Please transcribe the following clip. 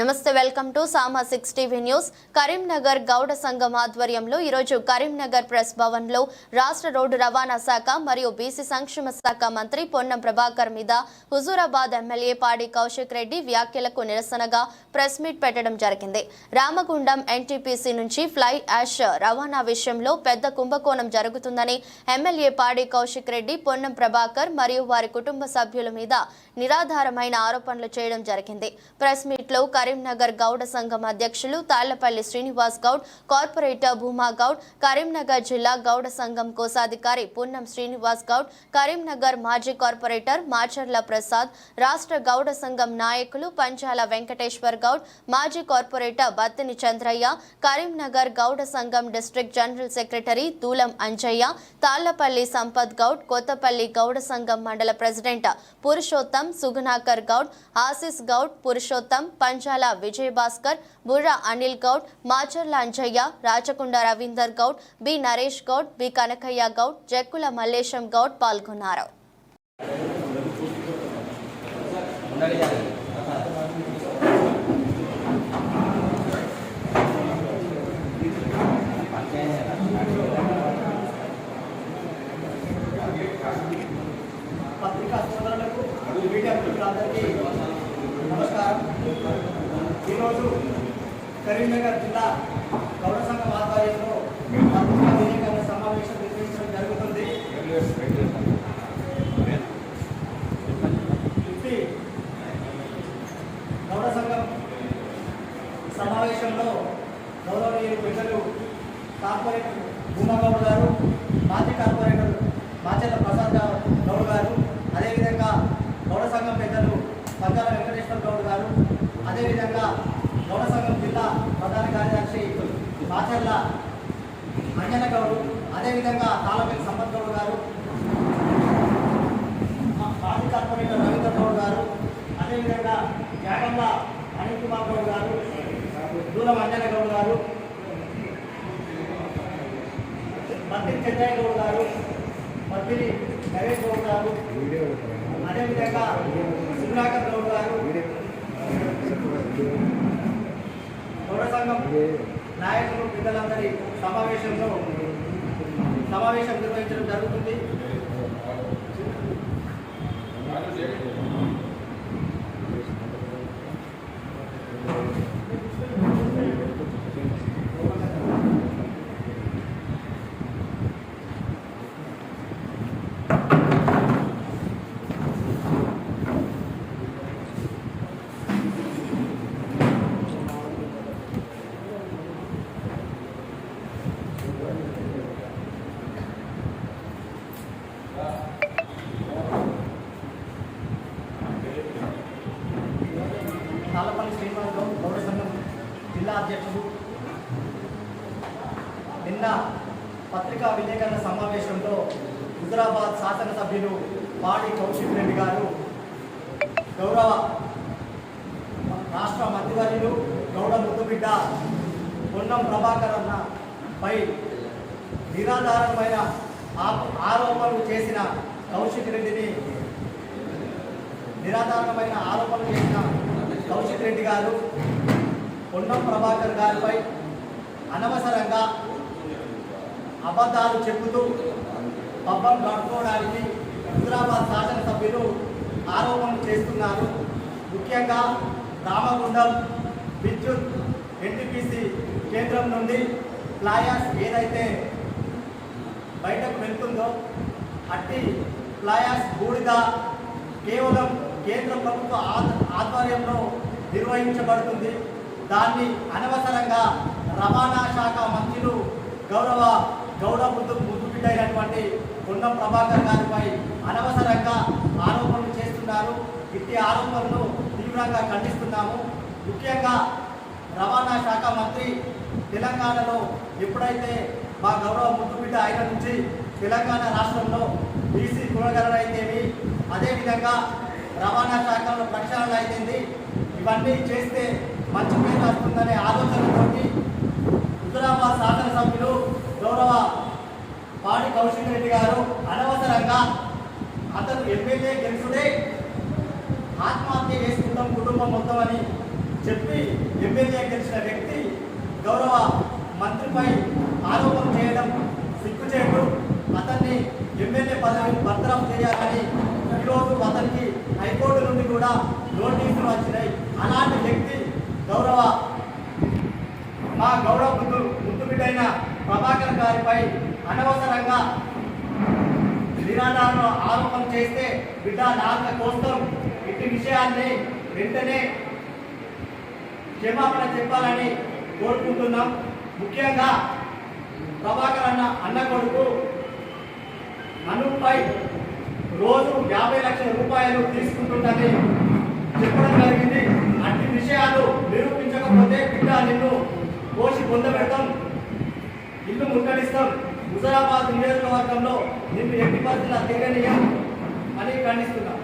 నమస్తే welcome to Sama 6 TV news. Karimnagar Gowda సంఘం ఆధ్వర్యంలో ఈరోజు కరీంనగర్ ప్రెస్ భవన్ లో రాష్ట్ర రోడ్డు రవాణా శాఖ మరియు బీసీ సంక్షేమ శాఖ మంత్రి పొన్నం ప్రభాకర్ మీద హుజూరాబాద్ ఎమ్మెల్యే పాడి కౌశిక్ రెడ్డి వ్యాఖ్యలకు నిరసనగా ప్రెస్ మీట్ పెట్టడం జరిగింది. రామగుండం ఎన్టీపీసీ నుంచి ఫ్లై యాష్ రవాణా విషయంలో పెద్ద కుంభకోణం జరుగుతుందని ఎమ్మెల్యే పాడి కౌశిక్ రెడ్డి పొన్నం ప్రభాకర్ మరియు వారి కుటుంబ సభ్యుల మీద నిరాధారమైన ఆరోపణలు చేయడం జరిగింది. ప్రెస్ మీట్ లో కరీంనగర్ గౌడ సంఘం అధ్యక్షులు తాళ్లపల్లి శ్రీనివాస్ గౌడ్, కార్పొరేటర్ భూమా గౌడ్, కరీంనగర్ జిల్లా గౌడ సంఘం కోశాధికారి పున్నం శ్రీనివాస్ గౌడ్, కరీంనగర్ మాజీ కార్పొరేటర్ మాచర్ల ప్రసాద్, రాష్ట్ర గౌడ సంఘం నాయకులు పంచాల వెంకటేశ్వర్ గౌడ్, మాజీ కార్పొరేటర్ బత్తిని చంద్రయ్య, కరీంనగర్ గౌడ సంఘం district general secretary Dulam Anjaiah, Tallapalli Sampath Goud, Kothapalli Gouda సంఘం మండల president Purushottam, Sugunakar Goud, Ashish Goud, Purushottam, Panchala Vijayabhaskar, Burra Anil Goud, Macharla Anjaiah, Rachakonda Ravinder Goud, B Naresh Goud, B Kanakaiah Goud, Jakkula Mallesham Goud పాల్గొన్నారు. పత్రికా సోదరులకు మీడియా మిత్రులందరికీ నమస్కారం. ఈరోజు కరీంనగర్ జిల్లా గౌడ సంఘం ఆధ్వర్యంలో పత్రికా విలేకరుల సమావేశం నిర్వహించడం జరుగుతుంది. గౌడ సంఘం సమావేశంలో గౌరవనీయులు పెద్దలు కార్పొరేటర్ భూమగౌడ్ గారు, మాజీ కార్పొరేటర్ మాచర్ల ప్రసాద్ గౌడ్ గారు, అదేవిధంగా గౌడ సంఘం పెద్దలు పంచాల వెంకటేశ్వర గౌడ్ గారు, అదేవిధంగా గౌడ సంఘం జిల్లా ప్రధాన కార్యదర్శి మాచర్ల అంజన గౌడ్, అదేవిధంగా తాళపల్లి సంపత్ గౌడ్ గారు, మాజీ కార్పొరేటర్ రవీందర్ గౌడ్ గారు, అదేవిధంగా యాగంల అనిల్ కుమార్ గౌడ్ గారు, దూరం అంజన గౌడ్ గారు, బత్తిని చంద్రయ్య గౌడ్ గారు, బత్తిని నరేష్ గౌడ్ గారు, అదేవిధంగా సుగుణాకర్ గౌడ్ గారు, గౌడ సంఘం నాయకులు పిల్లలందరి సమావేశం నిర్వహించడం జరుగుతుంది. తాళ్లపల్లి శ్రీనివాస్ గౌడ్, గౌడ సంఘం జిల్లా అధ్యక్షుడు, నిన్న పత్రికా విలేకరుల సమావేశంలో హుజూరాబాద్ శాసనసభ్యులు పాడి కౌశిక్ రెడ్డి గారు గౌరవ రాష్ట్ర మంత్రివర్యులు గౌడ ముద్దుబిడ్డ పొన్నం ప్రభాకర్ అన్నపై నిరాధారమైన ఆరోపణలు చేసిన కౌశిక్ రెడ్డిని కౌశిక్ రెడ్డి గారు పొన్నం ప్రభాకర్ గారిపై అనవసరంగా అబద్ధాలు చెబుతూ పబ్బం గడుపుకోవడానికి హుజూరాబాద్ శాసనసభ్యులు ఆరోపణలు చేస్తున్నారు. ముఖ్యంగా రామగుండం విద్యుత్ ఎన్టీపీసీ కేంద్రం నుండి ఫ్లైయాష్ ఏదైతే బయటకు వెళ్తుందో అట్టి ఫ్లైయాష్ బూడిద కేవలం కేంద్ర ప్రభుత్వ ఆధ్వర్యంలో నిర్వహించబడుతుంది. దాన్ని అనవసరంగా రవాణా శాఖ మంత్రులు గౌరవ గౌడ ముద్దుబిడ్డైనటువంటి పొన్నం ప్రభాకర్ గారిపై అనవసరంగా ఆరోపణలు చేస్తున్నారు. ఇట్టి ఆరోపణలు తీవ్రంగా ఖండిస్తున్నాము. ముఖ్యంగా రవాణా శాఖ మంత్రి తెలంగాణలో ఎప్పుడైతే మా గౌరవ ముద్దుబిడ్డ అయిన నుంచి తెలంగాణ రాష్ట్రంలో బీసీ కులగణన అయితేమి, అదేవిధంగా రవాణా శాఖలో ప్రక్షాళన అయిపోయింది, ఇవన్నీ చేస్తే మంచి పేరు వస్తుందనే ఆలోచనతోటి హుజూరాబాద్ శాసనసభ్యులు గౌరవ పాడి కౌశిక్ రెడ్డి గారు అనవసరంగా అతను ఎమ్మెల్యే గెలుచుడే ఆత్మహత్య చేసుకుంటాం కుటుంబం మొత్తం అని చెప్పి ఎమ్మెల్యే గెలిచిన వ్యక్తి గౌరవ మంత్రిపై ఆరోపణ చేయడం సిగ్గుచేటు. అతన్ని ఎమ్మెల్యే పదవిని బర్తరఫ్ చేయాలని ఈరోజు అతనికి హైకోర్టు నుండి కూడా నోటీసులు వచ్చినాయి. అలాంటి వ్యక్తి మా గౌరవ ముద్దుబిడ్డైన ప్రభాకర్ గారిపై అనవసరంగా నిరాధారణ ఆరోపణ చేస్తే బిడ్డ నాలుక కోసం ఇట్టి విషయాన్ని వెంటనే క్షమాపణ చెప్పాలని కోరుకుంటున్నాం. ముఖ్యంగా ప్రభాకర్ అన్న కొడుకు అనుపై రోజు 50 లక్షల రూపాయలు తీసుకుంటుందని చెప్పడం జరిగింది. అట్టి విషయాలు నిరూపించకపోతే బిడ్డ నిన్ను కోసి పొందబెడతాం, ఇల్లు ముట్టడిస్తాం, హుజరాబాద్ నియోజకవర్గంలో నిన్ను ఎట్టి పరిస్థితుల్లో తిరగనీయం అని ఖండిస్తున్నాం.